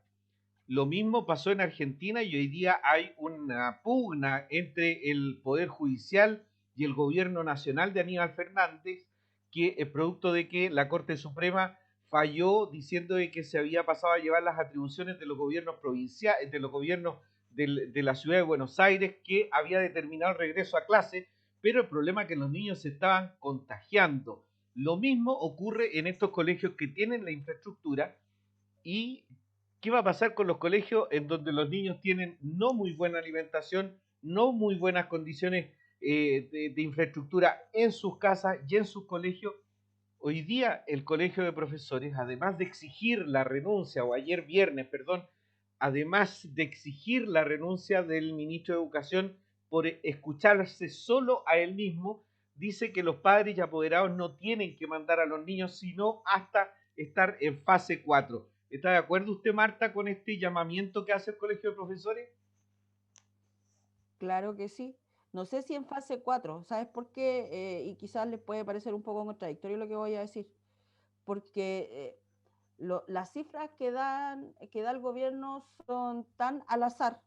S2: Lo mismo pasó en Argentina y hoy día hay una pugna entre el Poder Judicial y el Gobierno Nacional de Aníbal Fernández, que es producto de que la Corte Suprema falló diciendo de que se había pasado a llevar las atribuciones de los gobiernos provinciales, de los gobiernos de la ciudad de Buenos Aires, que había determinado el regreso a clase, pero el problema es que los niños se estaban contagiando. Lo mismo ocurre en estos colegios que tienen la infraestructura. ¿Y qué va a pasar con los colegios en donde los niños tienen no muy buena alimentación, no muy buenas condiciones de infraestructura en sus casas y en sus colegios? Hoy día el colegio de profesores, además de exigir la renuncia, o ayer viernes, perdón, además de exigir la renuncia del ministro de Educación por escucharse solo a él mismo, dice que los padres y apoderados no tienen que mandar a los niños sino hasta estar en fase 4. ¿Está de acuerdo usted, Marta, con este llamamiento que hace el Colegio de Profesores?
S4: Claro que sí. No sé si en fase 4, ¿sabes por qué? Y quizás les puede parecer un poco contradictorio lo que voy a decir, porque las cifras que da el gobierno son tan al azar,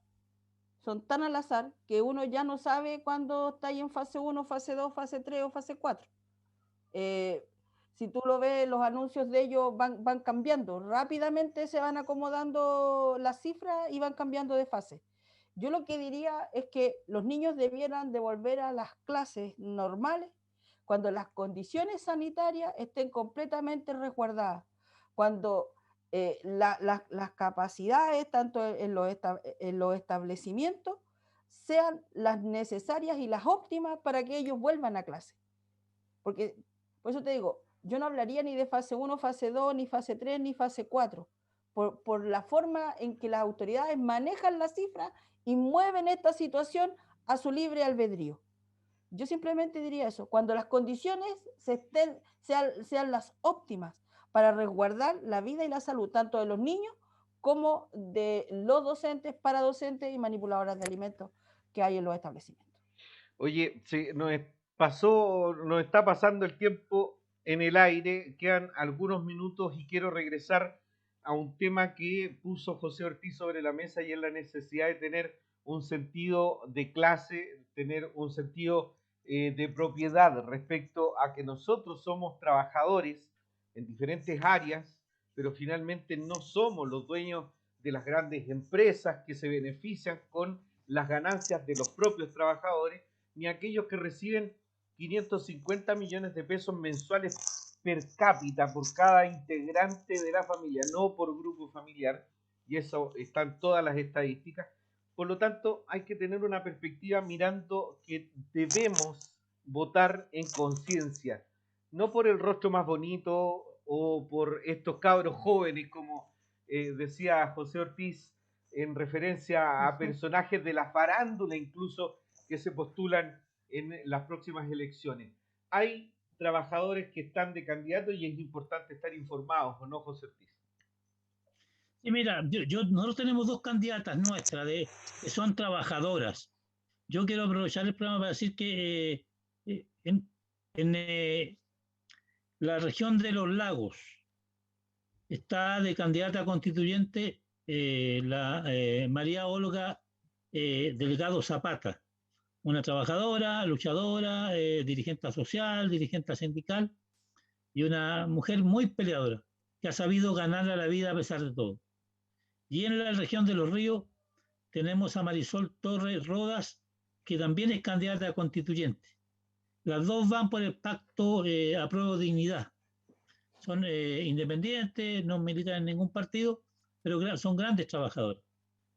S4: que uno ya no sabe cuándo está ahí en fase 1, fase 2, fase 3 o fase 4. Si tú lo ves, los anuncios de ellos van cambiando, rápidamente se van acomodando las cifras y van cambiando de fase. Yo lo que diría es que los niños debieran de volver a las clases normales cuando las condiciones sanitarias estén completamente resguardadas, cuando las capacidades, tanto en los establecimientos, sean las necesarias y las óptimas para que ellos vuelvan a clase. Porque, por eso te digo, yo no hablaría ni de fase 1, fase 2, ni fase 3, ni fase 4, por la forma en que las autoridades manejan las cifras y mueven esta situación a su libre albedrío. Yo simplemente diría eso, cuando las condiciones sean las óptimas para resguardar la vida y la salud, tanto de los niños como de los docentes, paradocentes y manipuladoras de alimentos que hay en los establecimientos.
S2: Oye, nos está pasando el tiempo en el aire, quedan algunos minutos y quiero regresar a un tema que puso José Ortiz sobre la mesa y es la necesidad de tener un sentido de clase, tener un sentido de propiedad respecto a que nosotros somos trabajadores en diferentes áreas, pero finalmente no somos los dueños de las grandes empresas que se benefician con las ganancias de los propios trabajadores, ni aquellos que reciben 550 millones de pesos mensuales per cápita por cada integrante de la familia, no por grupo familiar, y eso están todas las estadísticas. Por lo tanto, hay que tener una perspectiva mirando que debemos votar en conciencia, no por el rostro más bonito o por estos cabros jóvenes, como decía José Ortiz, en referencia a personajes de la farándula incluso que se postulan en las próximas elecciones. Hay trabajadores que están de candidatos y es importante estar informados, ¿o no, José Ortiz?
S3: Sí, mira, nosotros tenemos dos candidatas nuestras que son trabajadoras. Yo quiero aprovechar el programa para decir que en la región de los lagos está de candidata constituyente la María Olga Delgado Zapata, una trabajadora, luchadora, dirigente social, dirigente sindical y una mujer muy peleadora. que ha sabido ganar a la vida a pesar de todo. Y en la región de Los Ríos tenemos a Marisol Torres Rodas, que también es candidata a constituyente. Las dos van por el pacto Apruebo Dignidad. Son independientes, no militan en ningún partido, pero son grandes trabajadores.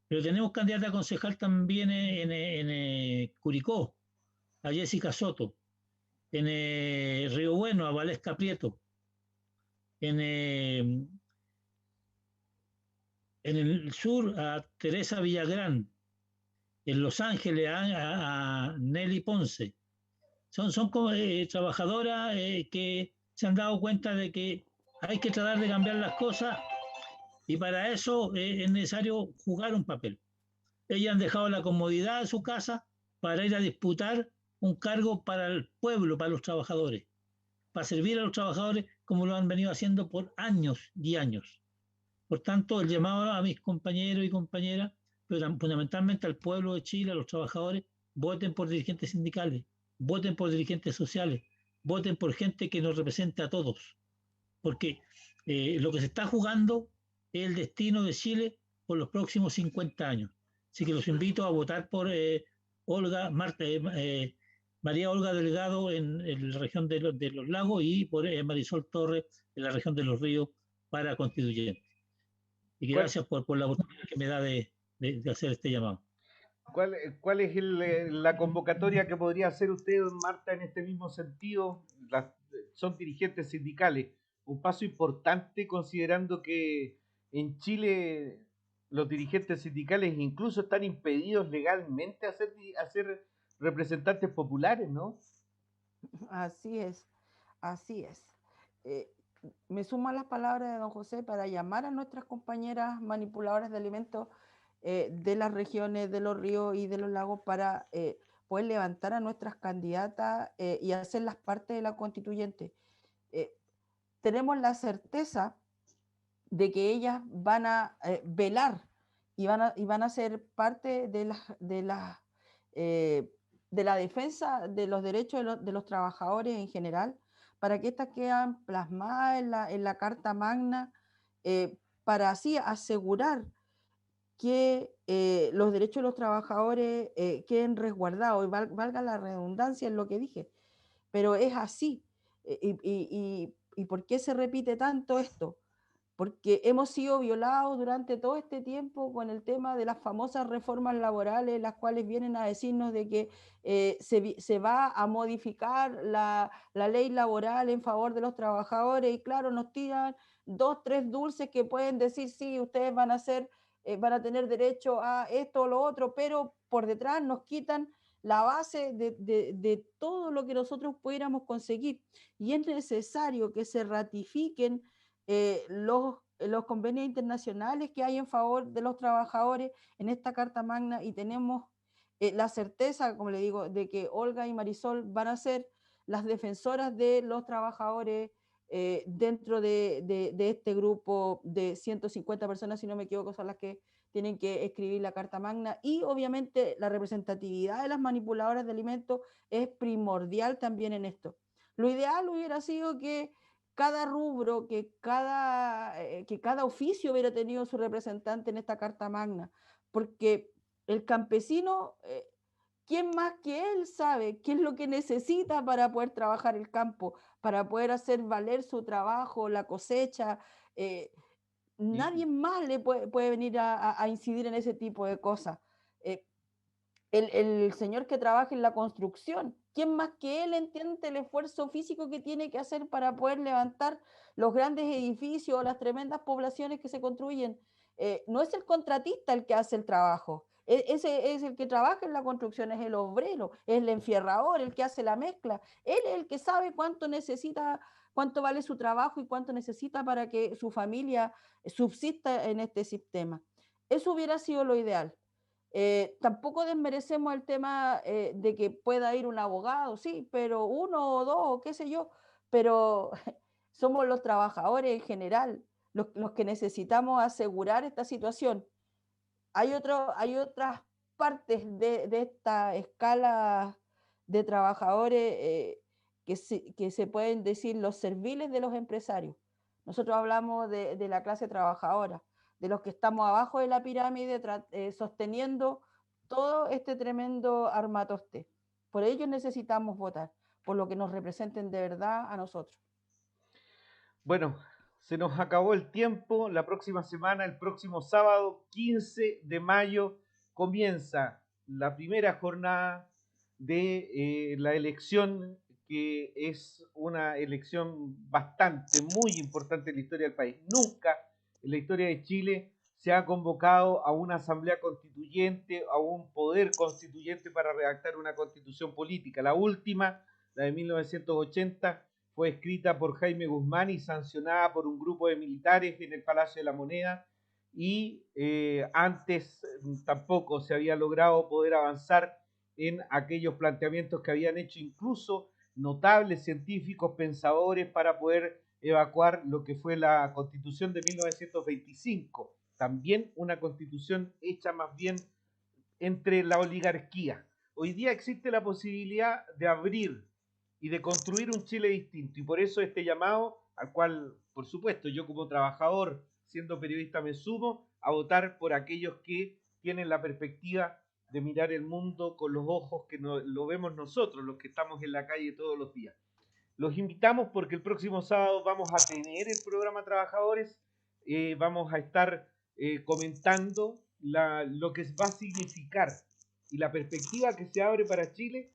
S3: Pero tenemos candidata a concejal también en Curicó, a Jessica Soto, en Río Bueno, a Valesca Prieto, en el sur a Teresa Villagrán, en Los Ángeles a Nelly Ponce. Son como, trabajadoras que se han dado cuenta de que hay que tratar de cambiar las cosas y para eso es necesario jugar un papel. Ellas han dejado la comodidad de su casa para ir a disputar un cargo para el pueblo, para los trabajadores, para servir a los trabajadores como lo han venido haciendo por años y años. Por tanto, el llamado a mis compañeros y compañeras, pero fundamentalmente al pueblo de Chile, a los trabajadores, voten por dirigentes sindicales, voten por dirigentes sociales, voten por gente que nos represente a todos, porque lo que se está jugando es el destino de Chile por los próximos 50 años. Así que los invito a votar por María Olga Delgado en la región de los Lagos y por Marisol Torres en la región de Los Ríos para constituyente. Y gracias por la oportunidad que me da de hacer este llamado.
S2: ¿Cuál es la convocatoria que podría hacer usted, don Marta, en este mismo sentido? Son dirigentes sindicales. Un paso importante considerando que en Chile los dirigentes sindicales incluso están impedidos legalmente a ser representantes populares, ¿no?
S4: Así es, así es. Me sumo a las palabras de don José para llamar a nuestras compañeras manipuladoras de alimentos de las regiones de Los Ríos y de los Lagos para poder levantar a nuestras candidatas y hacerlas parte de la constituyente. Tenemos la certeza de que ellas van a velar y van a ser parte de la defensa de los derechos de los trabajadores en general, para que éstas quedan plasmadas en la Carta Magna, para así asegurar que los derechos de los trabajadores queden resguardados, y valga la redundancia en lo que dije, pero es así. ¿Y por qué se repite tanto esto? Porque hemos sido violados durante todo este tiempo con el tema de las famosas reformas laborales, las cuales vienen a decirnos de que se va a modificar la ley laboral en favor de los trabajadores, y claro, nos tiran 2, 3 dulces que pueden decir, sí, ustedes van a tener derecho a esto o lo otro, pero por detrás nos quitan la base de todo lo que nosotros pudiéramos conseguir. Y es necesario que se ratifiquen los convenios internacionales que hay en favor de los trabajadores en esta Carta Magna, y tenemos la certeza, como le digo, de que Olga y Marisol van a ser las defensoras de los trabajadores dentro de este grupo de 150 personas, si no me equivoco, son las que tienen que escribir la Carta Magna. Y obviamente la representatividad de las manipuladoras de alimentos es primordial también en esto. Lo ideal hubiera sido que cada rubro, que cada oficio hubiera tenido su representante en esta Carta Magna, porque el campesino, ¿quién más que él sabe qué es lo que necesita para poder trabajar el campo, para poder hacer valer su trabajo, la cosecha? Nadie más le puede venir a incidir en ese tipo de cosas. El señor que trabaja en la construcción, ¿quién más que él entiende el esfuerzo físico que tiene que hacer para poder levantar los grandes edificios o las tremendas poblaciones que se construyen? No es el contratista el que hace el trabajo, ese es el que trabaja en la construcción, es el obrero, es el enfierrador, el que hace la mezcla. Él es el que sabe cuánto necesita, cuánto vale su trabajo y cuánto necesita para que su familia subsista en este sistema. Eso hubiera sido lo ideal. Tampoco desmerecemos el tema de que pueda ir un abogado, sí, pero uno o dos, qué sé yo, pero somos los trabajadores en general los que necesitamos asegurar esta situación. Hay otras partes de esta escala de trabajadores que se pueden decir los serviles de los empresarios, Nosotros hablamos de la clase trabajadora, de los que estamos abajo de la pirámide sosteniendo todo este tremendo armatoste. Por ello necesitamos votar, por lo que nos representen de verdad a nosotros.
S2: Bueno, se nos acabó el tiempo. La próxima semana, el próximo sábado 15 de mayo, comienza la primera jornada de la elección, que es una elección muy importante en la historia del país. Nunca en la historia de Chile se ha convocado a una asamblea constituyente, a un poder constituyente para redactar una constitución política. La última, la de 1980, fue escrita por Jaime Guzmán y sancionada por un grupo de militares en el Palacio de la Moneda, y antes tampoco se había logrado poder avanzar en aquellos planteamientos que habían hecho incluso notables científicos pensadores para poder evacuar lo que fue la Constitución de 1925, también una constitución hecha más bien entre la oligarquía. Hoy día existe la posibilidad de abrir y de construir un Chile distinto, y por eso este llamado, al cual, por supuesto, yo como trabajador, siendo periodista, me sumo a votar por aquellos que tienen la perspectiva de mirar el mundo con los ojos que lo vemos nosotros, los que estamos en la calle todos los días. Los invitamos porque el próximo sábado vamos a tener el programa Trabajadores, vamos a estar comentando lo que va a significar y la perspectiva que se abre para Chile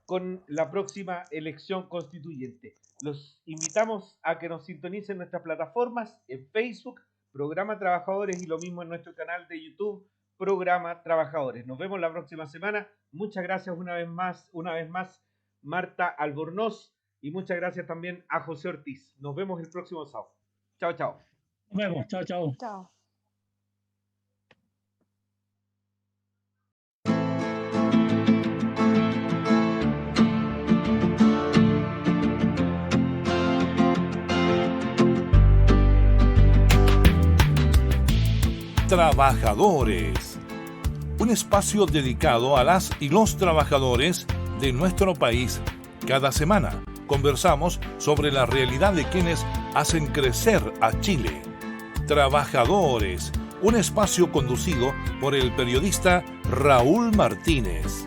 S2: con la próxima elección constituyente. Los invitamos a que nos sintonicen en nuestras plataformas, en Facebook, Programa Trabajadores, y lo mismo en nuestro canal de YouTube, Programa Trabajadores. Nos vemos la próxima semana. Muchas gracias una vez más, Marta Albornoz, y muchas gracias también a José Ortiz. Nos vemos el próximo sábado. Chao, chao.
S3: Nos vemos. Chao, chao.
S4: Chao.
S1: Trabajadores, un espacio dedicado a las y los trabajadores de nuestro país. Cada semana conversamos sobre la realidad de quienes hacen crecer a Chile. Trabajadores, un espacio conducido por el periodista Raúl Martínez.